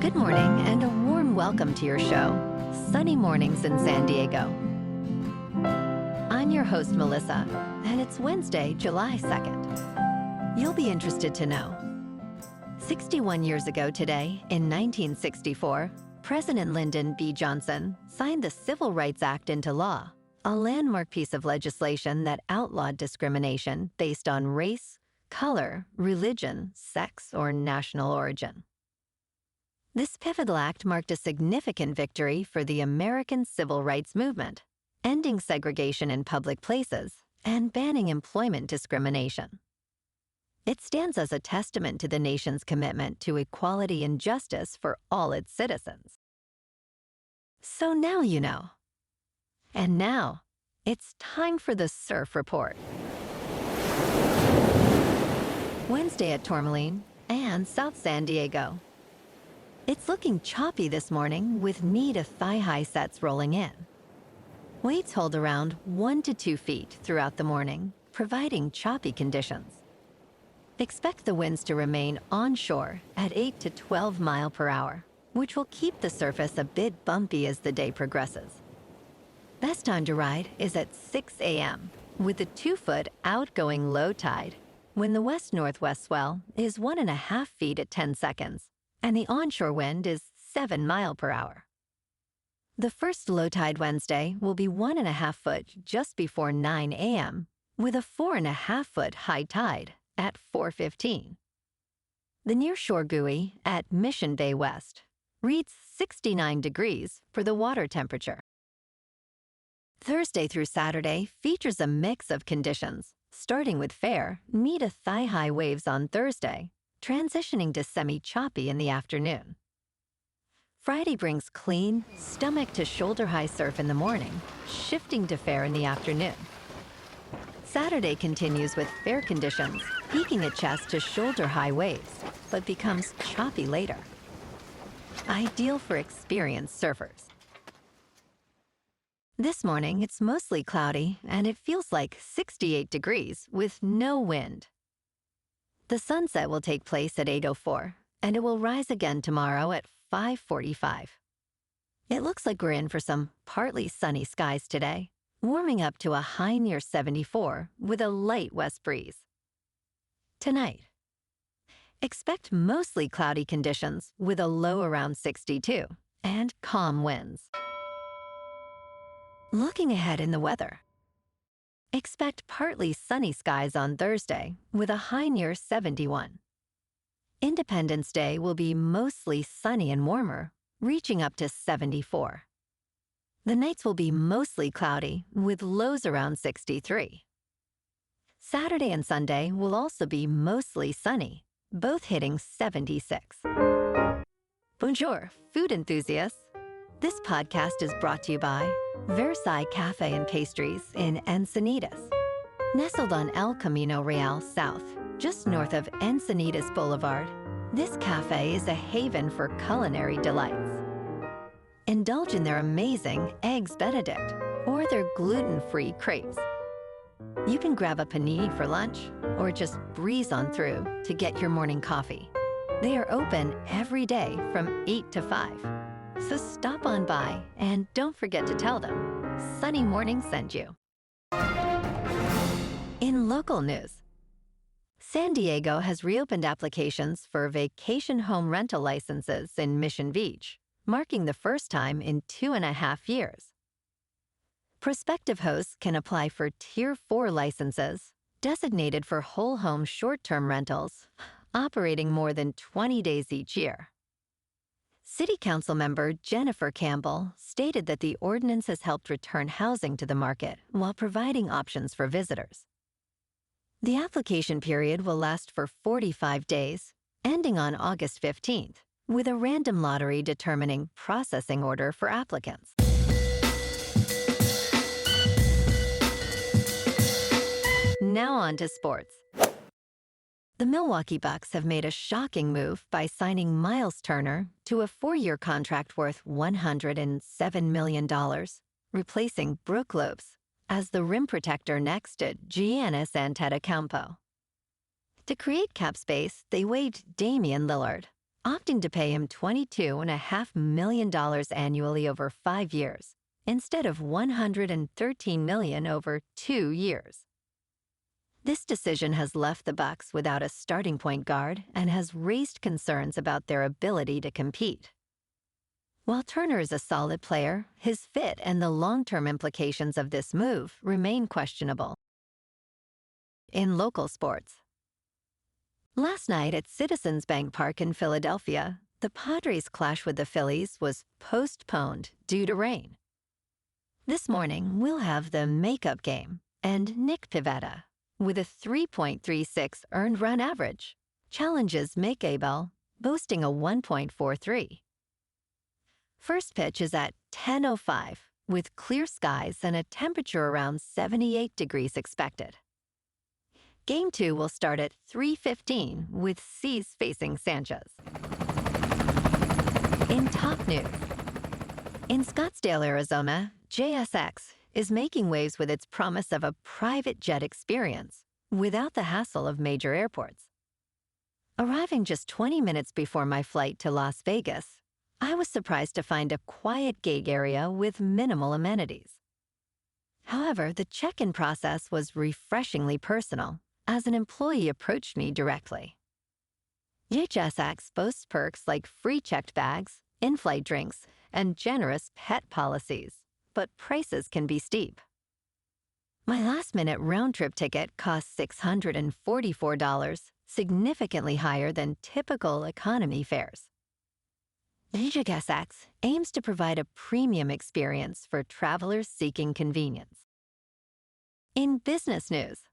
Good morning and a warm welcome to your show, Sunny Mornings in San Diego. I'm your host, Melissa, and it's Wednesday, July 2nd. You'll be interested to know. 61 years ago today, in 1964, President Lyndon B. Johnson signed the Civil Rights Act into law, a landmark piece of legislation that outlawed discrimination based on race, color, religion, sex, or national origin. This pivotal act marked a significant victory for the American civil rights movement, ending segregation in public places and banning employment discrimination. It stands as a testament to the nation's commitment to equality and justice for all its citizens. So now you know. And now, it's time for the Surf Report. Wednesday at Tourmaline and South San Diego. It's looking choppy this morning with knee to thigh-high sets rolling in. Waves hold around 1 to 2 feet throughout the morning, providing choppy conditions. Expect the winds to remain onshore at 8 to 12 miles per hour, which will keep the surface a bit bumpy as the day progresses. Best time to ride is at 6 a.m. with a 2-foot outgoing low tide, when the west-northwest swell is 1.5 feet at 10 seconds. And the onshore wind is 7 miles per hour. The first low tide Wednesday will be 1.5 foot just before 9 a.m., with a 4.5 foot high tide at 4:15. The nearshore buoy at Mission Bay West reads 69 degrees for the water temperature. Thursday through Saturday features a mix of conditions, starting with fair, knee to thigh-high waves on Thursday, transitioning to semi-choppy in the afternoon. Friday brings clean, stomach-to-shoulder-high surf in the morning, shifting to fair in the afternoon. Saturday continues with fair conditions, peaking at chest to shoulder-high waves, but becomes choppy later. Ideal for experienced surfers. This morning, it's mostly cloudy, and it feels like 68 degrees with no wind. The sunset will take place at 8:04, and it will rise again tomorrow at 5:45. It looks like we're in for some partly sunny skies today, warming up to a high near 74 with a light west breeze. Tonight, expect mostly cloudy conditions with a low around 62 and calm winds. Looking ahead in the weather. Expect partly sunny skies on Thursday with a high near 71. Independence Day will be mostly sunny and warmer, reaching up to 74. The nights will be mostly cloudy with lows around 63. Saturday and Sunday will also be mostly sunny, both hitting 76. Bonjour, food enthusiasts. This podcast is brought to you by Versailles Cafe and Pastries in Encinitas. Nestled on El Camino Real South, just north of Encinitas Boulevard, this cafe is a haven for culinary delights. Indulge in their amazing Eggs Benedict or their gluten-free crepes. You can grab a panini for lunch or just breeze on through to get your morning coffee. They are open every day from 8 to 5. So stop on by and don't forget to tell them Sunny Morning sent you. In local news, San Diego has reopened applications for vacation home rental licenses in Mission Beach, marking the first time in 2.5 years. Prospective hosts can apply for Tier 4 licenses, designated for whole home short-term rentals, operating more than 20 days each year. City Council member Jennifer Campbell stated that the ordinance has helped return housing to the market while providing options for visitors. The application period will last for 45 days, ending on August 15th, with a random lottery determining processing order for applicants. Now on to sports. The Milwaukee Bucks have made a shocking move by signing Myles Turner to a 4-year contract worth $107 million, replacing Brook Lopes as the rim protector next to Giannis Antetokounmpo. To create cap space, they waived Damian Lillard, opting to pay him $22.5 million annually over 5 years, instead of $113 million over 2 years. This decision has left the Bucs without a starting point guard and has raised concerns about their ability to compete. While Turner is a solid player, his fit and the long-term implications of this move remain questionable. In local sports, last night at Citizens Bank Park in Philadelphia, the Padres' clash with the Phillies was postponed due to rain. This morning, we'll have the makeup game and Nick Pivetta, with a 3.36 earned run average, challenges Mick Abel, boasting a 1.43. First pitch is at 10:05, with clear skies and a temperature around 78 degrees expected. Game 2 will start at 3:15 with C's facing Sanchez. In top news, in Scottsdale, Arizona, JSX is making waves with its promise of a private jet experience without the hassle of major airports. Arriving just 20 minutes before my flight to Las Vegas, I was surprised to find a quiet gate area with minimal amenities. However, the check-in process was refreshingly personal, as an employee approached me directly. JSX boasts perks like free checked bags, in-flight drinks, and generous pet policies, but prices can be steep. My last-minute round-trip ticket cost $644, significantly higher than typical economy fares. JSX aims to provide a premium experience for travelers seeking convenience. In business news,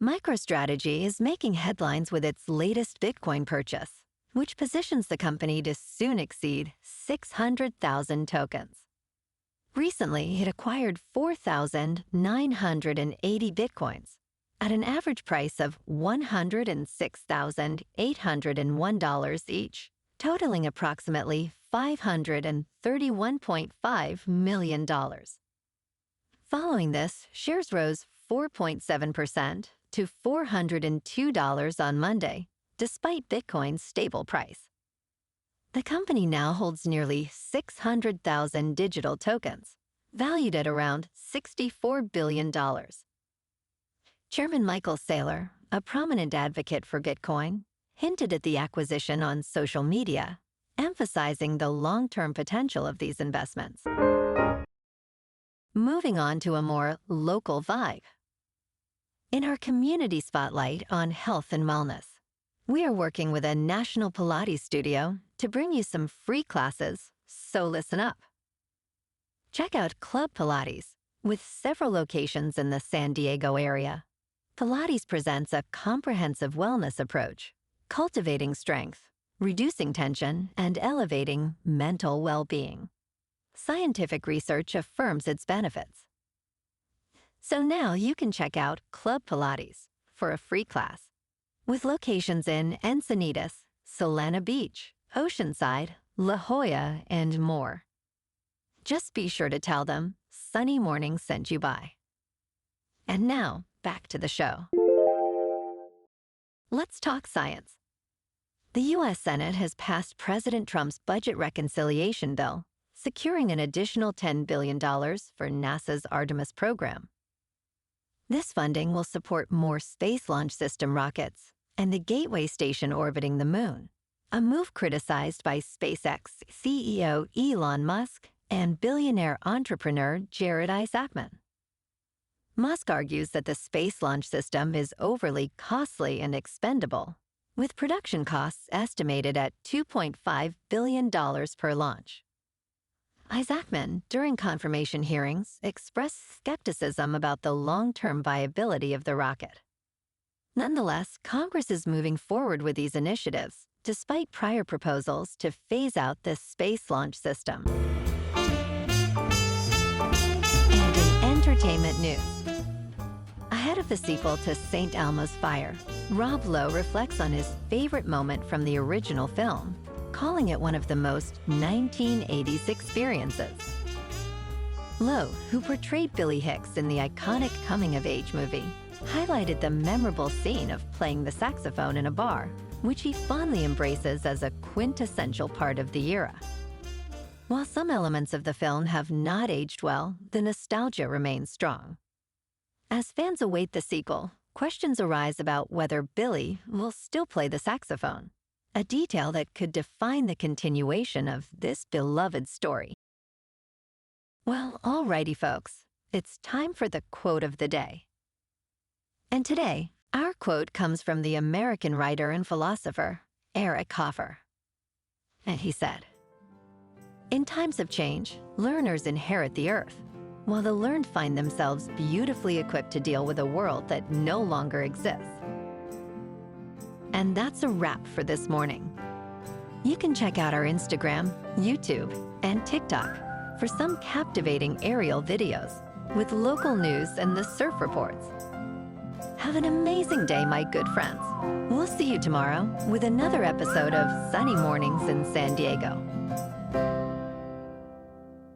MicroStrategy is making headlines with its latest Bitcoin purchase, which positions the company to soon exceed 600,000 tokens. Recently, it acquired 4,980 Bitcoins at an average price of $106,801 each, totaling approximately $531.5 million. Following this, shares rose 4.7% to $402 on Monday, despite Bitcoin's stable price. The company now holds nearly 600,000 digital tokens, valued at around $64 billion. Chairman Michael Saylor, a prominent advocate for Bitcoin, hinted at the acquisition on social media, emphasizing the long-term potential of these investments. Moving on to a more local vibe. In our community spotlight on health and wellness, we are working with a national Pilates studio to bring you some free classes, so listen up. Check out Club Pilates, with several locations in the San Diego area. Pilates presents a comprehensive wellness approach, cultivating strength, reducing tension, and elevating mental well-being. Scientific research affirms its benefits. So now you can check out Club Pilates for a free class, with locations in Encinitas, Solana Beach, Oceanside, La Jolla, and more. Just be sure to tell them Sunny Morning sent you by. And now, back to the show. Let's talk science. The U.S. Senate has passed President Trump's budget reconciliation bill, securing an additional $10 billion for NASA's Artemis program. This funding will support more Space Launch System rockets and the Gateway station orbiting the Moon, a move criticized by SpaceX CEO Elon Musk and billionaire entrepreneur Jared Isaacman. Musk argues that the Space Launch System is overly costly and expendable, with production costs estimated at $2.5 billion per launch. Isaacman, during confirmation hearings, expressed skepticism about the long-term viability of the rocket. Nonetheless, Congress is moving forward with these initiatives, despite prior proposals to phase out the Space Launch System. And in entertainment news, ahead of the sequel to St. Elmo's Fire, Rob Lowe reflects on his favorite moment from the original film, calling it one of the most 1980s experiences. Lowe, who portrayed Billy Hicks in the iconic coming-of-age movie, highlighted the memorable scene of playing the saxophone in a bar, which he fondly embraces as a quintessential part of the era. While some elements of the film have not aged well, the nostalgia remains strong. As fans await the sequel, questions arise about whether Billy will still play the saxophone, a detail that could define the continuation of this beloved story. Well, alrighty folks, it's time for the quote of the day. And today, our quote comes from the American writer and philosopher, Eric Hoffer. And he said, "In times of change, learners inherit the earth, while the learned find themselves beautifully equipped to deal with a world that no longer exists." And that's a wrap for this morning. You can check out our Instagram, YouTube, and TikTok for some captivating aerial videos with local news and the surf reports. Have an amazing day, my good friends. We'll see you tomorrow with another episode of Sunny Mornings in San Diego.